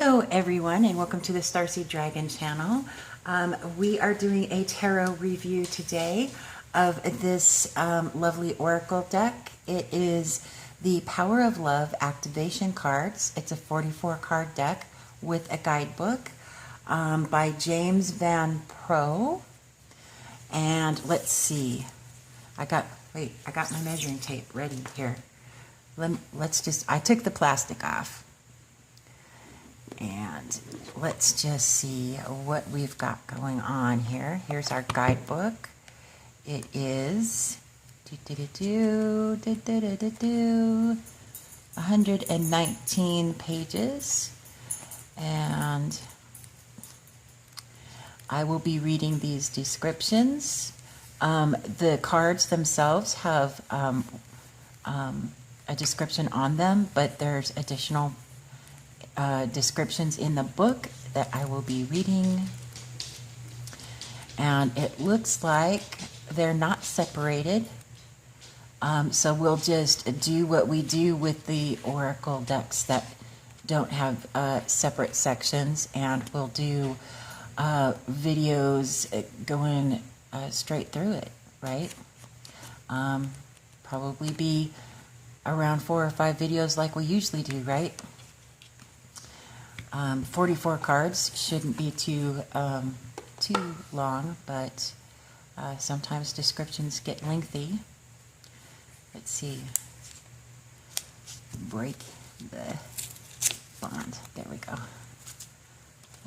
Hello everyone, and welcome to the Starseed Dragon channel. We are doing a tarot review today of this lovely oracle deck. It is the Power of Love activation cards. It's a 44 card deck with a guidebook by James Van Praagh. And let's see, I got my measuring tape ready here. I took the plastic off. And let's just see what we've got going on here. Here's our guidebook. It is 119 pages. And I will be reading these descriptions. The cards themselves have a description on them, but there's additional descriptions in the book that I will be reading, and it looks like they're not separated, so we'll just do what we do with the oracle decks that don't have separate sections, and we'll do videos going straight through it, right? Probably be around 4 or 5 videos like we usually do, right? 44 cards shouldn't be too long, but sometimes descriptions get lengthy. Let's see. Break the bond. There we go.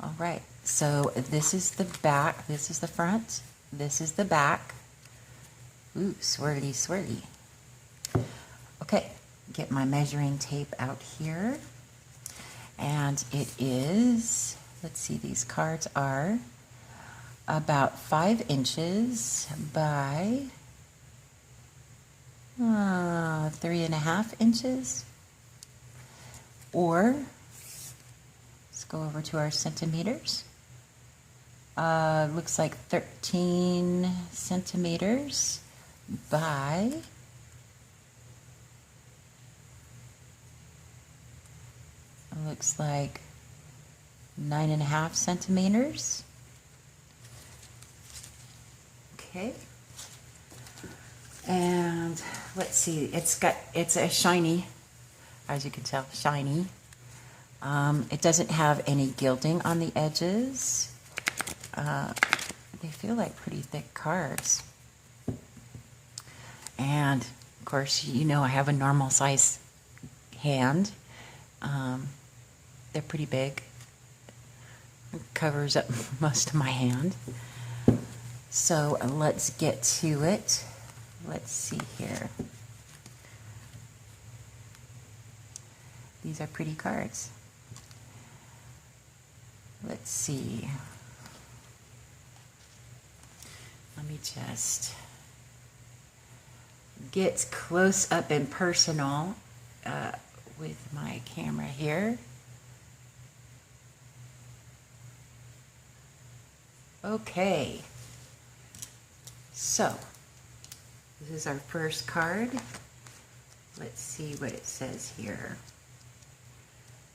All right. So this is the back. This is the front. This is the back. Ooh, swirly, swirly. Okay. Get my measuring tape out here. And it is, let's see, these cards are about 5 inches by 3.5 inches. Or, let's go over to our centimeters. Looks like 13 centimeters by looks like 9.5 centimeters. Okay. And let's see, it's a shiny, as you can tell, shiny. It doesn't have any gilding on the edges. They feel like pretty thick cards. And of course, you know I have a normal size hand. They're pretty big. It covers up most of my hand. So let's get to it. Let's see here. These are pretty cards. Let's see. Let me just get close up and personal with my camera here. Okay, so this is our first card. Let's see what it says here.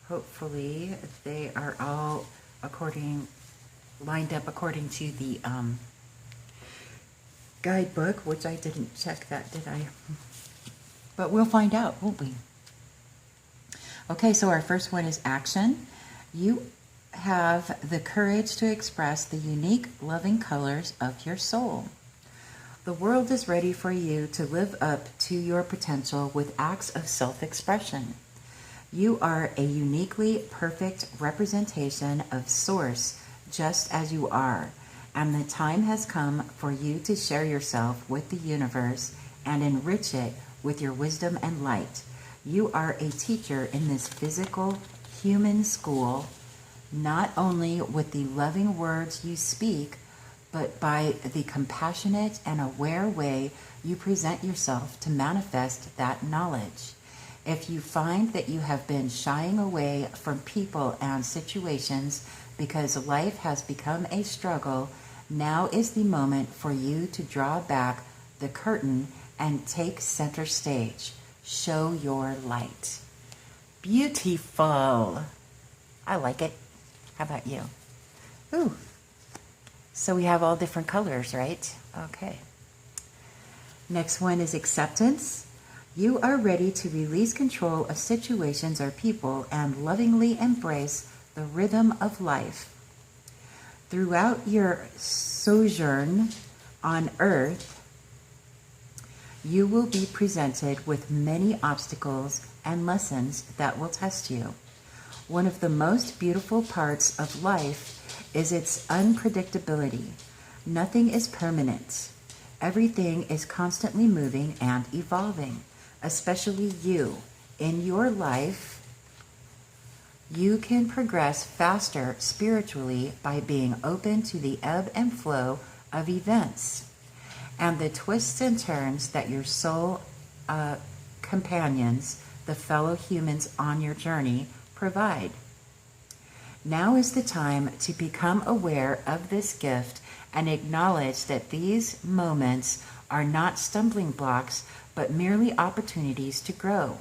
Hopefully they are all lined up according to the guidebook, which I didn't check that, did I? But we'll find out, won't we? Okay, so our first one is action. You have the courage to express the unique, loving colors of your soul. The world is ready for you to live up to your potential with acts of self-expression. You are a uniquely perfect representation of Source, just as you are, and the time has come for you to share yourself with the universe and enrich it with your wisdom and light. You are a teacher in this physical, human school, not only with the loving words you speak, but by the compassionate and aware way you present yourself to manifest that knowledge. If you find that you have been shying away from people and situations because life has become a struggle, now is the moment for you to draw back the curtain and take center stage. Show your light. Beautiful. I like it. How about you? Ooh. So we have all different colors, right? Okay. Next one is acceptance. You are ready to release control of situations or people and lovingly embrace the rhythm of life. Throughout your sojourn on earth, you will be presented with many obstacles and lessons that will test you. One of the most beautiful parts of life is its unpredictability. Nothing is permanent. Everything is constantly moving and evolving, especially you. In your life, you can progress faster spiritually by being open to the ebb and flow of events and the twists and turns that your soul companions, the fellow humans on your journey, provide. Now is the time to become aware of this gift and acknowledge that these moments are not stumbling blocks, but merely opportunities to grow.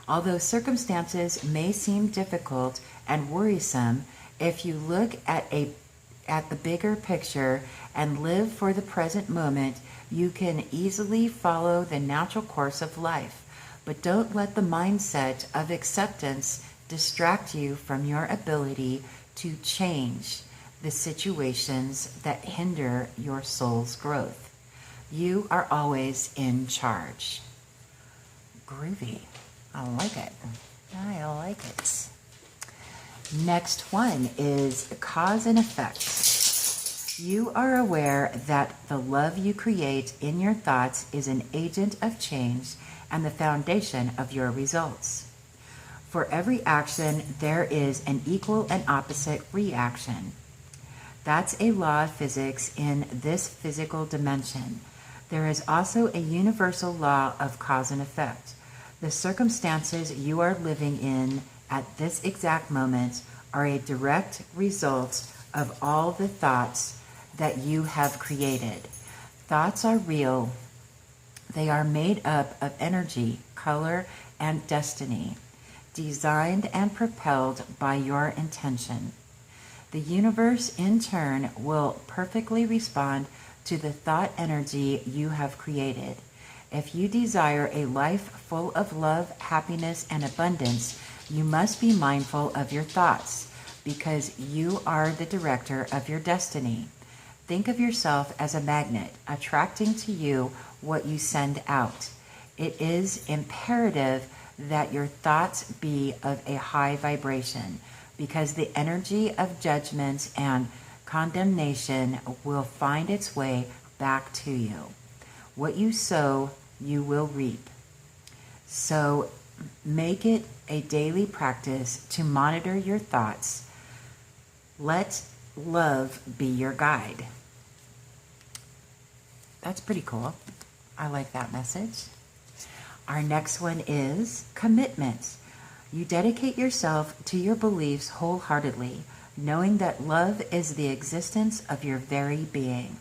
Although circumstances may seem difficult and worrisome, if you look at the bigger picture and live for the present moment, you can easily follow the natural course of life. But don't let the mindset of acceptance distract you from your ability to change the situations that hinder your soul's growth. You are always in charge. Groovy. I like it. I like it. Next one is cause and effect. You are aware that the love you create in your thoughts is an agent of change and the foundation of your results. For every action, there is an equal and opposite reaction. That's a law of physics in this physical dimension. There is also a universal law of cause and effect. The circumstances you are living in at this exact moment are a direct result of all the thoughts that you have created. Thoughts are real. They are made up of energy, color, and destiny, designed and propelled by your intention. The universe, in turn, will perfectly respond to the thought energy you have created. If you desire a life full of love, happiness, and abundance, you must be mindful of your thoughts, because you are the director of your destiny. Think of yourself as a magnet, attracting to you what you send out. It is imperative that your thoughts be of a high vibration, because the energy of judgment and condemnation will find its way back to you. What you sow, you will reap. So make it a daily practice to monitor your thoughts. Let love be your guide. That's pretty cool. I like that message. Our next one is commitment. You dedicate yourself to your beliefs wholeheartedly, knowing that love is the existence of your very being.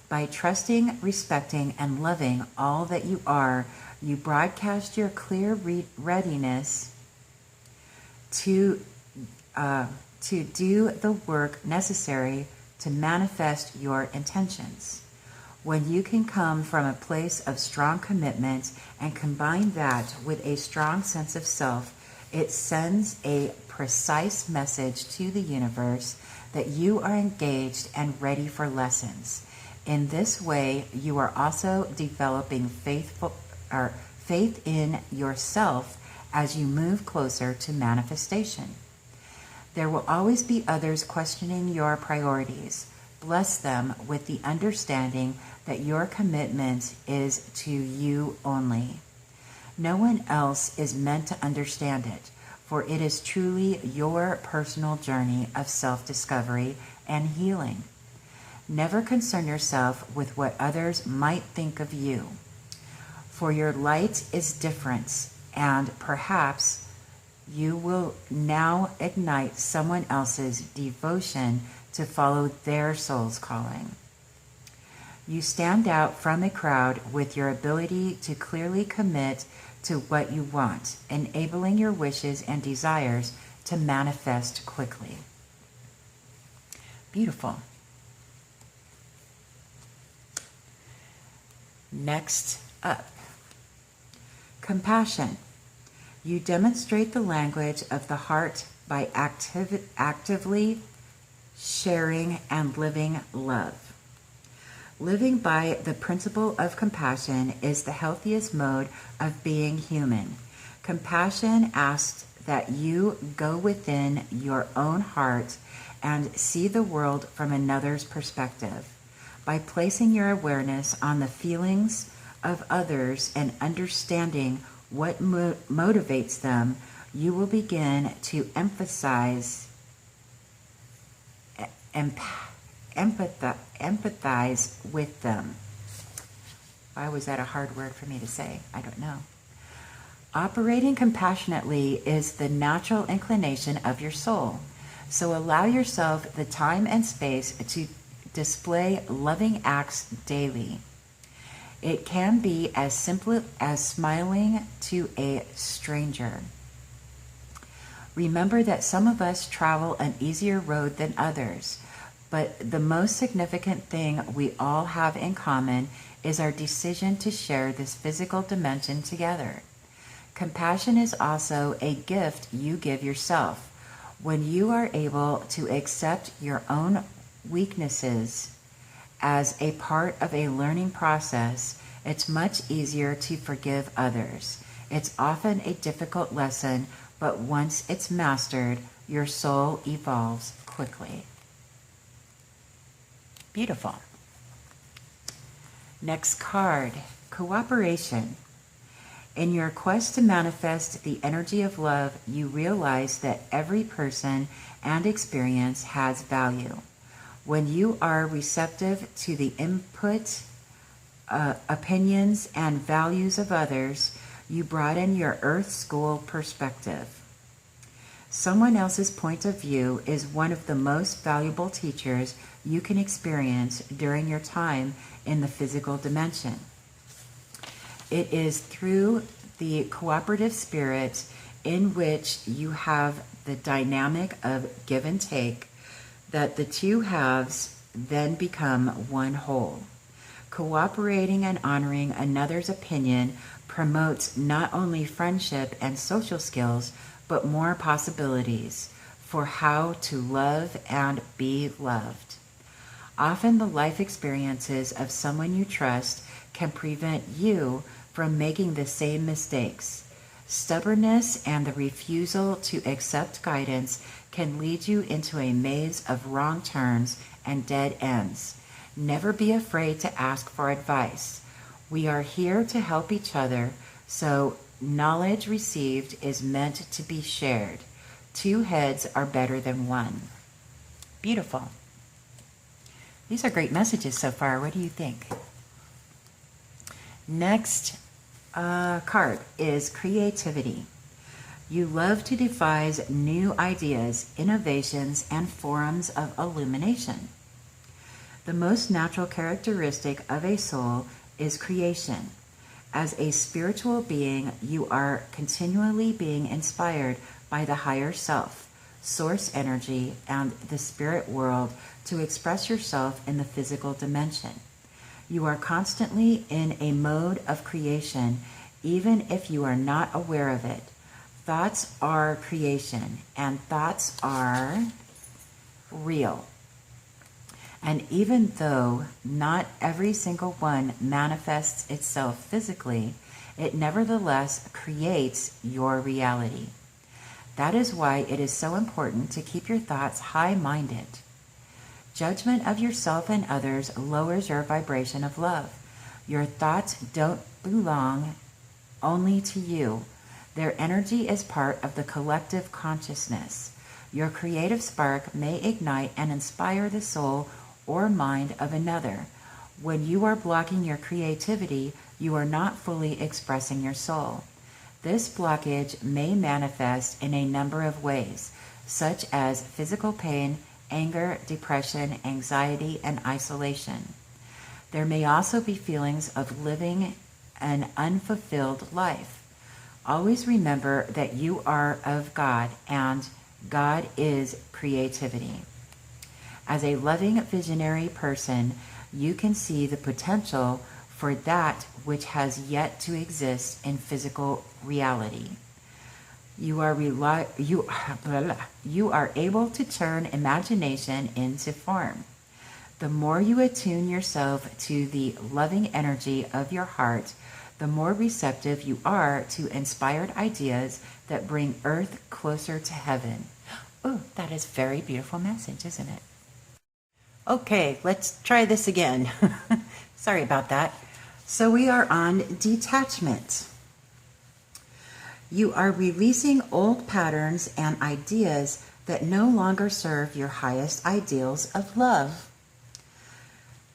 By trusting, respecting, and loving all that you are, you broadcast your clear readiness to do the work necessary to manifest your intentions. When you can come from a place of strong commitment and combine that with a strong sense of self, it sends a precise message to the universe that you are engaged and ready for lessons. In this way, you are also developing faith in yourself as you move closer to manifestation. There will always be others questioning your priorities. Bless them with the understanding that your commitment is to you only. No one else is meant to understand it, for it is truly your personal journey of self-discovery and healing. Never concern yourself with what others might think of you, for your light is different, and perhaps you will now ignite someone else's devotion to follow their soul's calling. You stand out from a crowd with your ability to clearly commit to what you want, enabling your wishes and desires to manifest quickly. Beautiful. Next up, compassion. You demonstrate the language of the heart by actively sharing and living love. Living by the principle of compassion is the healthiest mode of being human. Compassion asks that you go within your own heart and see the world from another's perspective. By placing your awareness on the feelings of others and understanding what motivates them, you will begin to empathize with them. Why was that a hard word for me to say? I don't know. Operating compassionately is the natural inclination of your soul. So allow yourself the time and space to display loving acts daily. It can be as simple as smiling to a stranger. Remember that some of us travel an easier road than others, but the most significant thing we all have in common is our decision to share this physical dimension together. Compassion is also a gift you give yourself. When you are able to accept your own weaknesses as a part of a learning process, it's much easier to forgive others. It's often a difficult lesson, but once it's mastered, your soul evolves quickly. Beautiful. Next card, cooperation. In your quest to manifest the energy of love, you realize that every person and experience has value. When you are receptive to the input, opinions, and values of others, you broaden your Earth School perspective. Someone else's point of view is one of the most valuable teachers you can experience during your time in the physical dimension. It is through the cooperative spirit in which you have the dynamic of give and take that the two halves then become one whole. Cooperating and honoring another's opinion promotes not only friendship and social skills, but more possibilities for how to love and be loved. Often the life experiences of someone you trust can prevent you from making the same mistakes. Stubbornness and the refusal to accept guidance can lead you into a maze of wrong turns and dead ends. Never be afraid to ask for advice. We are here to help each other, so knowledge received is meant to be shared. Two heads are better than one. Beautiful. These are great messages so far. What do you think? Next card is creativity. You love to devise new ideas, innovations, and forms of illumination. The most natural characteristic of a soul is creation. As a spiritual being, you are continually being inspired by the higher self, source energy, and the spirit world to express yourself in the physical dimension. You are constantly in a mode of creation, even if you are not aware of it. Thoughts are creation, and thoughts are real. And even though not every single one manifests itself physically, it nevertheless creates your reality. That is why it is so important to keep your thoughts high-minded. Judgment of yourself and others lowers your vibration of love. Your thoughts don't belong only to you. Their energy is part of the collective consciousness. Your creative spark may ignite and inspire the soul or mind of another. When you are blocking your creativity, you are not fully expressing your soul. This blockage may manifest in a number of ways, such as physical pain, anger, depression, anxiety, and isolation. There may also be feelings of living an unfulfilled life. Always remember that you are of God and God is creativity. As a loving visionary person, you can see the potential for that which has yet to exist in physical reality. You are able to turn imagination into form. The more you attune yourself to the loving energy of your heart, the more receptive you are to inspired ideas that bring earth closer to heaven. Oh, that is a very beautiful message, isn't it? Okay, let's try this again. Sorry about that. So we are on detachment. You are releasing old patterns and ideas that no longer serve your highest ideals of love.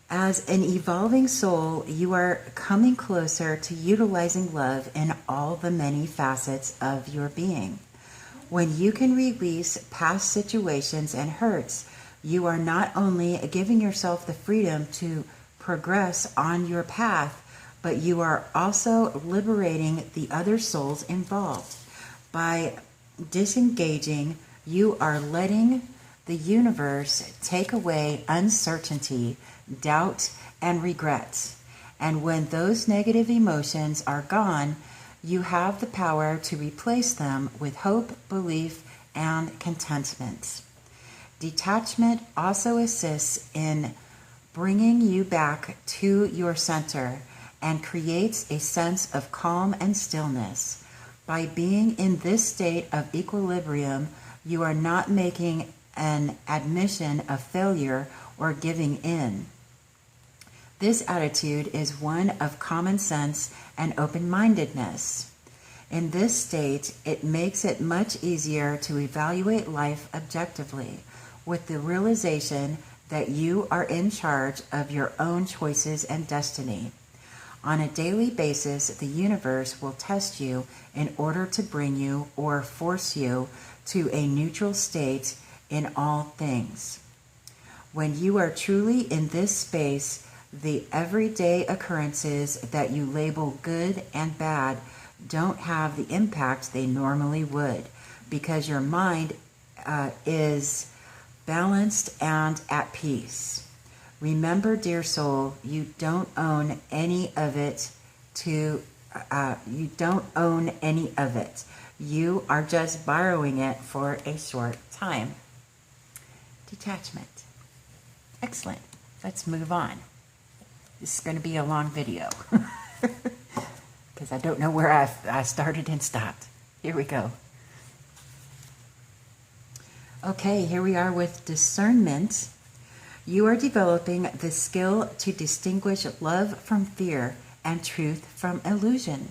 As an evolving soul, you are coming closer to utilizing love in all the many facets of your being. When you can release past situations and hurts, you are not only giving yourself the freedom to progress on your path, but you are also liberating the other souls involved. By disengaging, you are letting the universe take away uncertainty, doubt, and regret. And when those negative emotions are gone, you have the power to replace them with hope, belief, and contentment. Detachment also assists in bringing you back to your center and creates a sense of calm and stillness. By being in this state of equilibrium, you are not making an admission of failure or giving in. This attitude is one of common sense and open-mindedness. In this state, it makes it much easier to evaluate life objectively, with the realization that you are in charge of your own choices and destiny. On a daily basis, the universe will test you in order to bring you or force you to a neutral state in all things. When you are truly in this space, the everyday occurrences that you label good and bad don't have the impact they normally would, because your mind is balanced and at peace. Remember, dear soul, you don't own any of it. You don't own any of it. You are just borrowing it for a short time. Detachment. Excellent. Let's move on. This is going to be a long video because I don't know where I started and stopped. Here we go. Okay, here we are with discernment. You are developing the skill to distinguish love from fear and truth from illusion.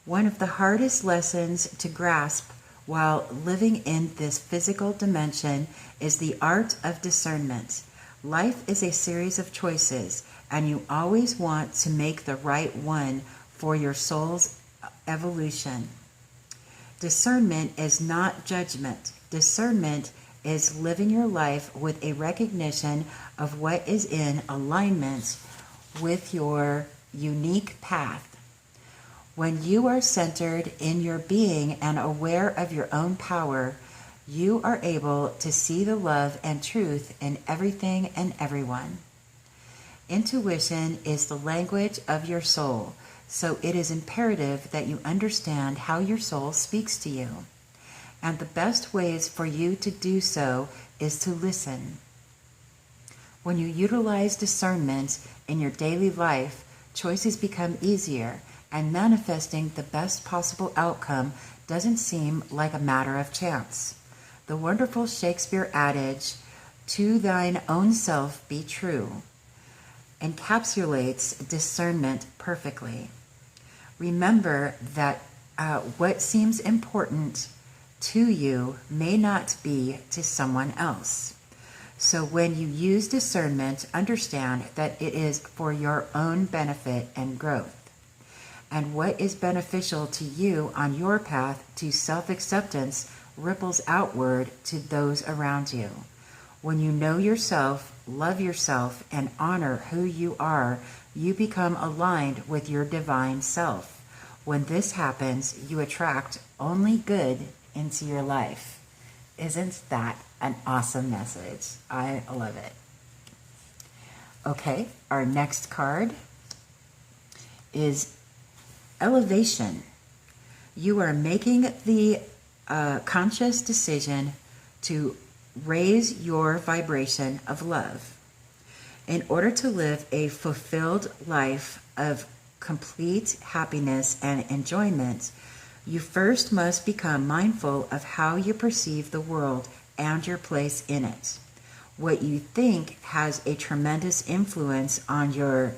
One of the hardest lessons to grasp while living in this physical dimension is the art of discernment. Life is a series of choices, and you always want to make the right one for your soul's evolution. Discernment is not judgment. Discernment is living your life with a recognition of what is in alignment with your unique path. When you are centered in your being and aware of your own power, you are able to see the love and truth in everything and everyone. Intuition is the language of your soul, so it is imperative that you understand how your soul speaks to you. And the best ways for you to do so is to listen. When you utilize discernment in your daily life, choices become easier, and manifesting the best possible outcome doesn't seem like a matter of chance. The wonderful Shakespeare adage, "To thine own self be true," encapsulates discernment perfectly. Remember that what seems important to you may not be to someone else. So when you use discernment, understand that it is for your own benefit and growth. And what is beneficial to you on your path to self-acceptance ripples outward to those around you. When you know yourself, love yourself, and honor who you are, you become aligned with your divine self. When this happens, you attract only good into your life. Isn't that an awesome message? I love it. Okay, our next card is elevation. You are making the conscious decision to raise your vibration of love. In order to live a fulfilled life of complete happiness and enjoyment, you first must become mindful of how you perceive the world and your place in it. What you think has a tremendous influence on your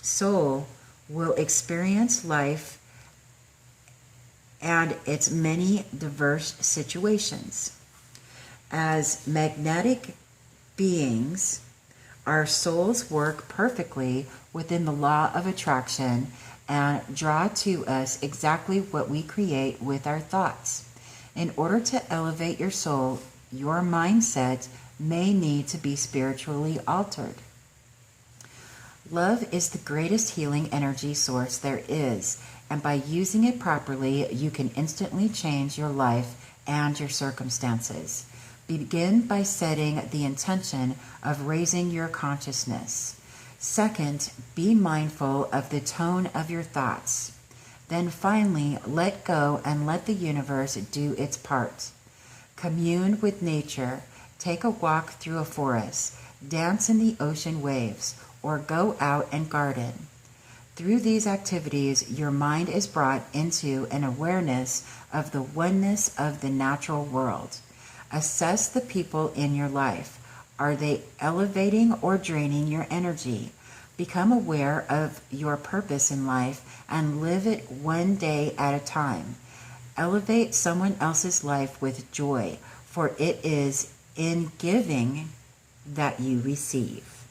soul will experience life and its many diverse situations. As magnetic beings, our souls work perfectly within the law of attraction and draw to us exactly what we create with our thoughts. In order to elevate your soul, your mindset may need to be spiritually altered. Love is the greatest healing energy source there is, and by using it properly, you can instantly change your life and your circumstances. Begin by setting the intention of raising your consciousness. Second, be mindful of the tone of your thoughts. Then finally, let go and let the universe do its part. Commune with nature. Take a walk through a forest. Dance in the ocean waves, or go out and garden. Through these activities, your mind is brought into an awareness of the oneness of the natural world. Assess the people in your life. Are they elevating or draining your energy? Become aware of your purpose in life and live it one day at a time. Elevate someone else's life with joy, for it is in giving that you receive.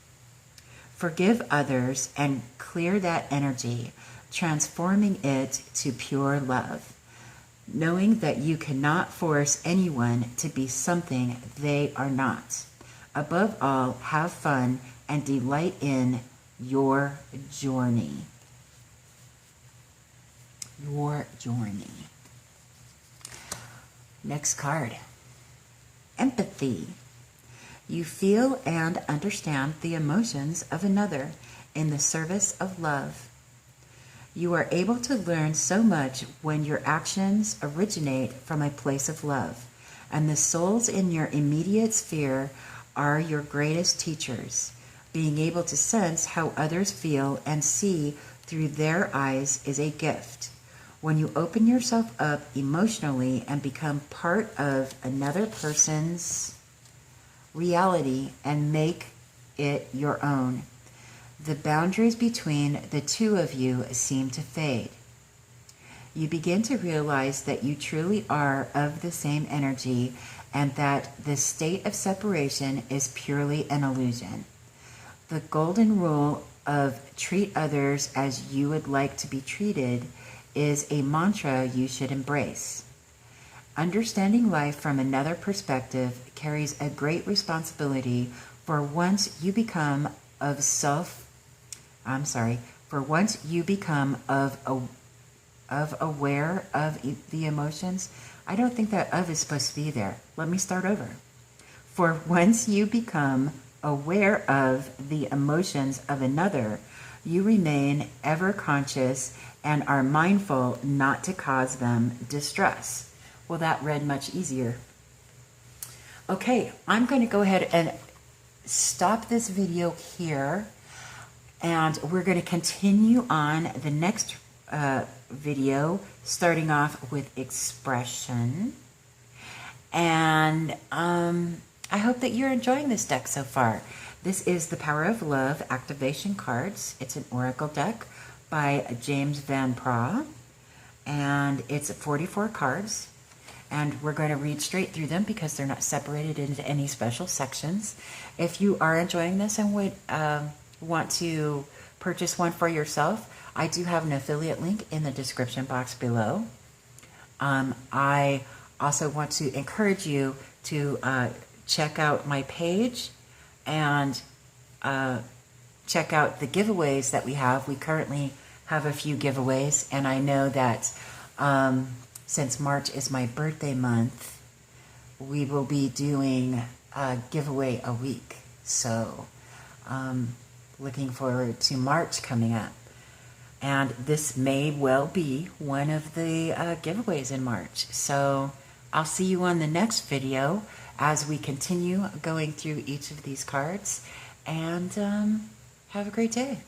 Forgive others and clear that energy, transforming it to pure love, knowing that you cannot force anyone to be something they are not. Above all, have fun and delight in your journey. Your journey. Next card. Empathy. You feel and understand the emotions of another in the service of love. You are able to learn so much when your actions originate from a place of love, and the souls in your immediate sphere are your greatest teachers. Being able to sense how others feel and see through their eyes is a gift. When you open yourself up emotionally and become part of another person's reality and make it your own, the boundaries between the two of you seem to fade. You begin to realize that you truly are of the same energy and that the state of separation is purely an illusion. The golden rule of treat others as you would like to be treated is a mantra you should embrace. Understanding life from another perspective carries a great responsibility, for once you become aware of the emotions. I don't think that of is supposed to be there. Let me start over. For once you become aware of the emotions of another, you remain ever conscious and are mindful not to cause them distress. Well, that read much easier. Okay, I'm going to go ahead and stop this video here, and we're going to continue on the next video, starting off with expression. And I hope that you're enjoying this deck so far. This is the Power of Love activation cards. It's an oracle deck by James Van Praagh, and it's 44 cards. And we're going to read straight through them because they're not separated into any special sections. If you are enjoying this and would want to purchase one for yourself, I do have an affiliate link in the description box below. I also want to encourage you to check out my page and check out the giveaways that we have. We currently have a few giveaways, and I know that since March is my birthday month, we will be doing a giveaway a week. So looking forward to March coming up. And this may well be one of the giveaways in March. So I'll see you on the next video as we continue going through each of these cards. And have a great day.